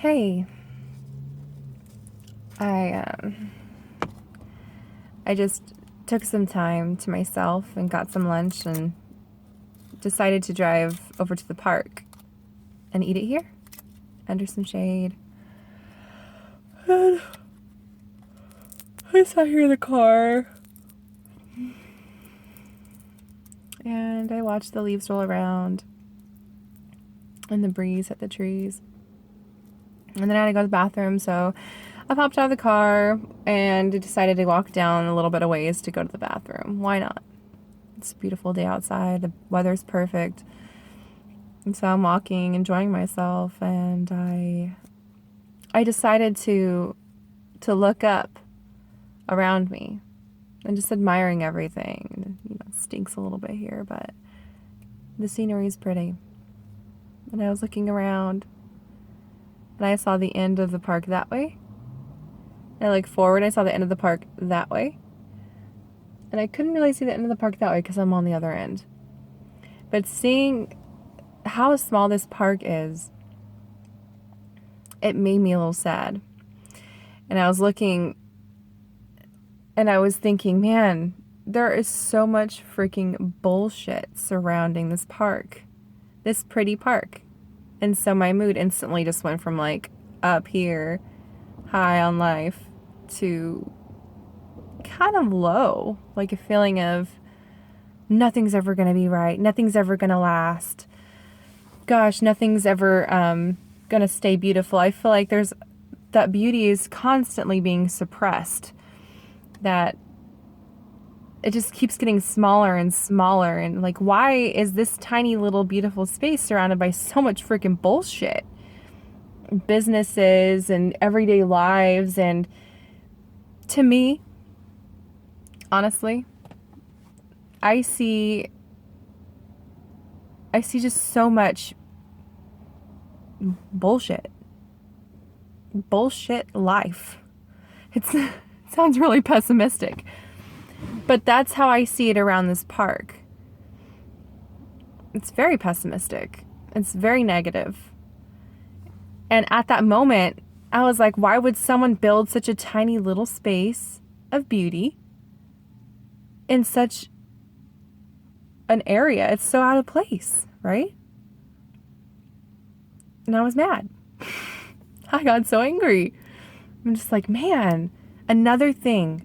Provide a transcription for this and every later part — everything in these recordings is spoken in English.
Hey, I I just took some time to myself and got some lunch and decided to drive over to the park and eat it here under some shade. And I sat here in the car and I watched the leaves roll around and the breeze hit the trees. And then I had to go to the bathroom, so I popped out of the car and decided to walk down a little bit of ways to go to the bathroom. Why not? It's a beautiful day outside. The weather's perfect. And so I'm walking, enjoying myself, and I decided to look up around me and just admiring everything. You know, it stinks a little bit here, but the scenery is pretty. And I was looking around and I saw the end of the park that way. And I looked forward, I saw the end of the park that way. And I couldn't really see the end of the park that way because I'm on the other end. But seeing how small this park is, it made me a little sad. And I was looking and I was thinking, man, there is so much freaking bullshit surrounding this park, this pretty park. And so my mood instantly just went from like up here, high on life, to kind of low, like a feeling of nothing's ever going to be right. Nothing's ever going to last. Gosh, nothing's ever going to stay beautiful. I feel like that beauty is constantly being suppressed, that it just keeps getting smaller and smaller. And like, why is this tiny little beautiful space surrounded by so much freaking bullshit? Businesses and everyday lives. And to me, honestly, I see just so much bullshit. Bullshit life. It sounds really pessimistic, but that's how I see it around this park. It's very pessimistic. It's very negative. And at that moment, I was like, why would someone build such a tiny little space of beauty in such an area? It's so out of place, right? And I was mad. I got so angry. I'm just like, man, another thing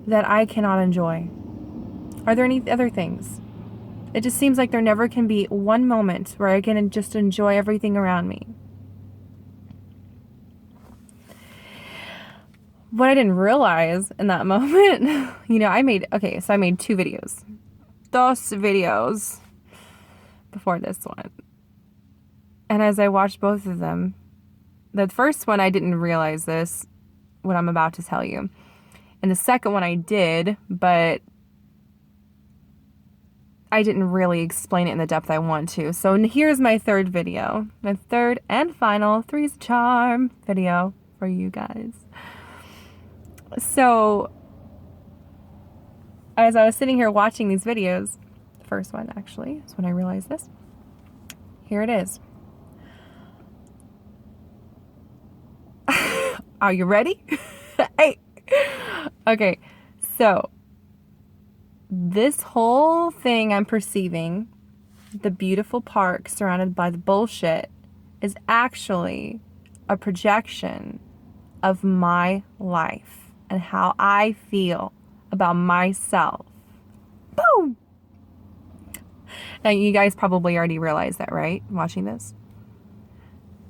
that I cannot enjoy. Are there any other things? It just seems like there never can be one moment where I can just enjoy everything around me. What I didn't realize in that moment, I made 2 videos. Dos videos before this one. And as I watched both of them, the first one I didn't realize this, what I'm about to tell you. And the second one I did, but I didn't really explain it in the depth I want to. So here's my third video. My third and final three's charm video for you guys. So as I was sitting here watching these videos, the first one actually is when I realized this. Here it is. Are you ready? Hey. Okay, so this whole thing I'm perceiving, the beautiful park surrounded by the bullshit, is actually a projection of my life and how I feel about myself. Boom! Now, you guys probably already realized that, right? Watching this.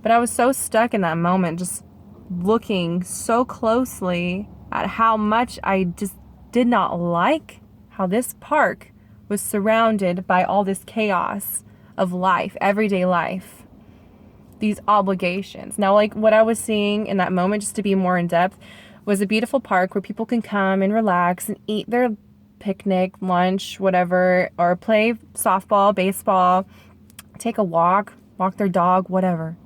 But I was so stuck in that moment, just looking so closely at how much I just did not like how this park was surrounded by all this chaos of life, everyday life, these obligations. Now, like what I was seeing in that moment, just to be more in depth, was a beautiful park where people can come and relax and eat their picnic, lunch, whatever, or play softball, baseball, take a walk their dog, whatever.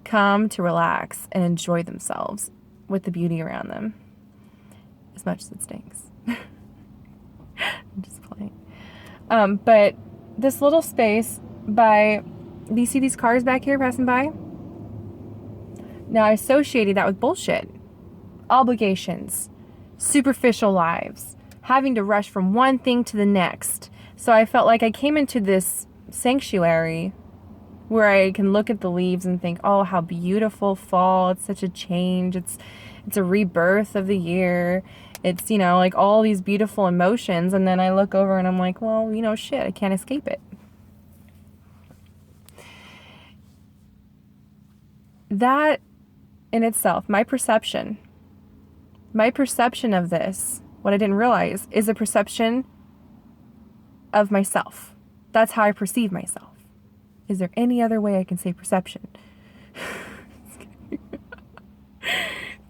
Come to relax and enjoy themselves with the beauty around them. As much as it stinks. I'm just playing. But this little space by Do you see these cars back here passing by? Now, I associated that with bullshit. Obligations, superficial lives, having to rush from one thing to the next. So I felt like I came into this sanctuary where I can look at the leaves and think, oh, how beautiful fall. It's such a change. It's a rebirth of the year. It's, like all these beautiful emotions. And then I look over and I'm like, well, shit, I can't escape it. That in itself, my perception of this, what I didn't realize, is a perception of myself. That's how I perceive myself. Is there any other way I can say perception?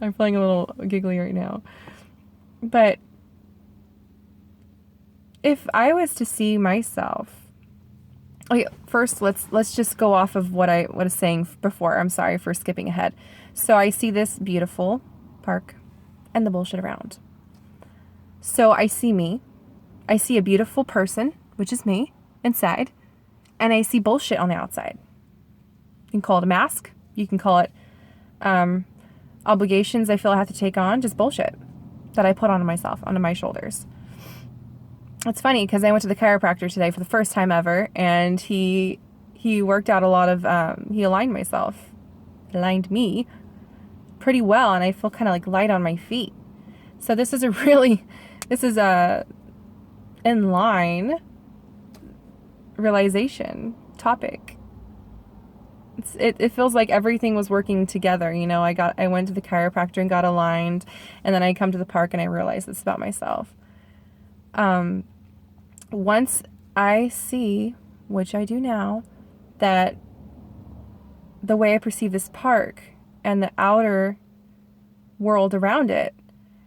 I'm feeling a little giggly right now. But if I was to see myself, okay, first let's just go off of what I was saying before. I'm sorry for skipping ahead. So I see this beautiful park and the bullshit around. So I see me. I see a beautiful person, which is me, inside, and I see bullshit on the outside. You can call it a mask. You can call it obligations I feel I have to take on, just bullshit that I put onto myself, onto my shoulders. It's funny because I went to the chiropractor today for the first time ever, and he worked out a lot of, he aligned me pretty well, and I feel kind of like light on my feet. So this is a in line realization topic. It feels like everything was working together. I went to the chiropractor and got aligned, and then I come to the park and I realized this about myself. Once I see, which I do now, that the way I perceive this park and the outer world around it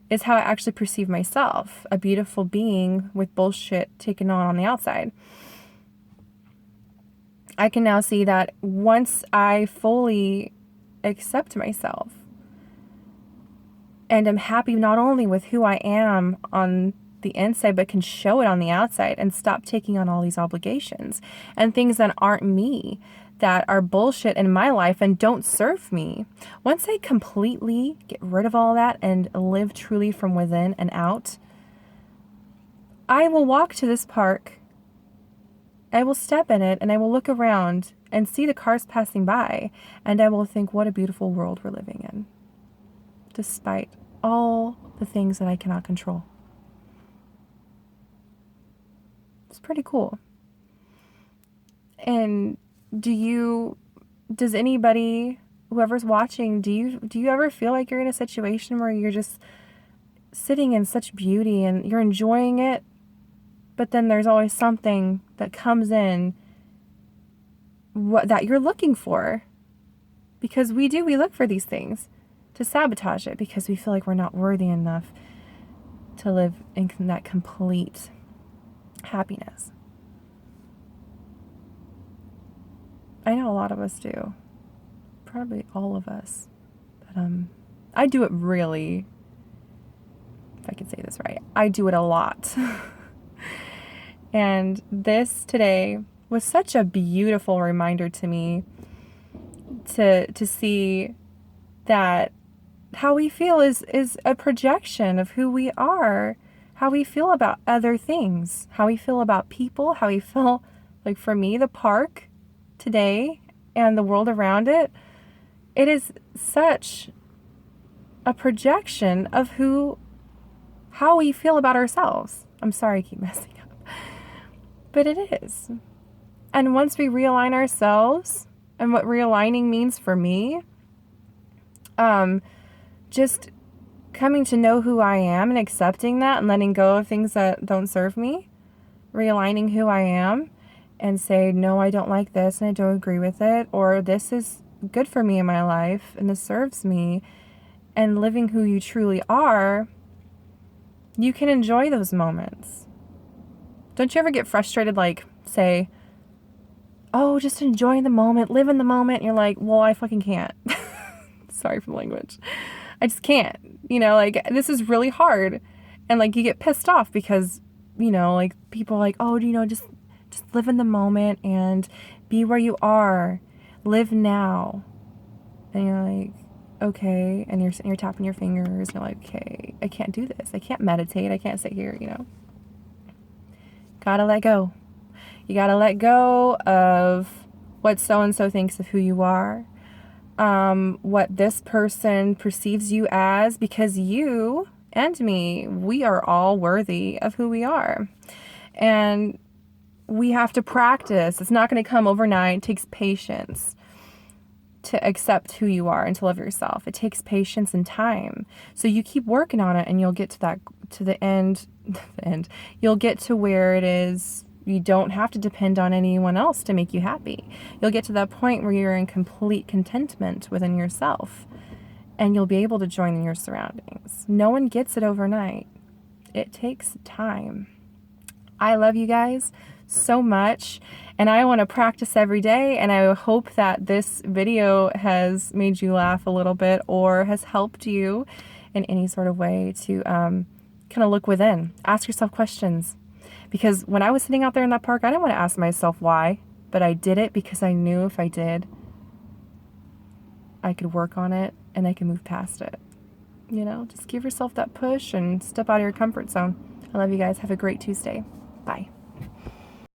is how I actually perceive myself, a beautiful being with bullshit taken on the outside. I can now see that once I fully accept myself and am happy not only with who I am on the inside, but can show it on the outside and stop taking on all these obligations and things that aren't me, that are bullshit in my life and don't serve me. Once I completely get rid of all that and live truly from within and out, I will walk to this park, I will step in it, and I will look around and see the cars passing by, and I will think, what a beautiful world we're living in, despite all the things that I cannot control. It's pretty cool. And does anybody, whoever's watching, do you ever feel like you're in a situation where you're just sitting in such beauty and you're enjoying it, but then there's always something that comes in that you're looking for? Because we look for these things to sabotage it because we feel like we're not worthy enough to live in that complete happiness. I know a lot of us do. Probably all of us. But I do it really, if I can say this right, I do it a lot. And this today was such a beautiful reminder to me to see that how we feel is a projection of who we are, how we feel about other things, how we feel about people, how we feel, like for me, the park today and the world around it. It is such a projection of how we feel about ourselves. I'm sorry I keep messing up. But it is. And once we realign ourselves, and what realigning means for me, just coming to know who I am and accepting that and letting go of things that don't serve me, realigning who I am and say, no, I don't like this and I don't agree with it, or this is good for me in my life and this serves me, and living who you truly are, you can enjoy those moments. Don't you ever get frustrated, like, say, oh, just enjoy the moment, live in the moment, and you're like, well, I fucking can't. Sorry for the language. I just can't. Like, this is really hard. And, like, you get pissed off because, like, people are like, oh, just live in the moment and Be where you are. Live now. And you're like, okay. And you're tapping your fingers. And you're like, okay, I can't do this. I can't meditate. I can't sit here, you know. Gotta let go. You gotta let go of what so-and-so thinks of who you are. What this person perceives you as, because you and me, we are all worthy of who we are. And we have to practice. It's not going to come overnight. It takes patience to accept who you are and to love yourself. It takes patience and time. So you keep working on it and you'll get to the end. You'll get to where it is you don't have to depend on anyone else to make you happy. You'll get to that point where you're in complete contentment within yourself, and you'll be able to join in your surroundings. No one gets it overnight. It takes time. I love you guys so much, and I want to practice every day, and I hope that this video has made you laugh a little bit or has helped you in any sort of way to kind of look within. Ask yourself questions. Because when I was sitting out there in that park, I didn't want to ask myself why, but I did it because I knew if I did, I could work on it and I could move past it. You know, just give yourself that push and step out of your comfort zone. I love you guys. Have a great Tuesday.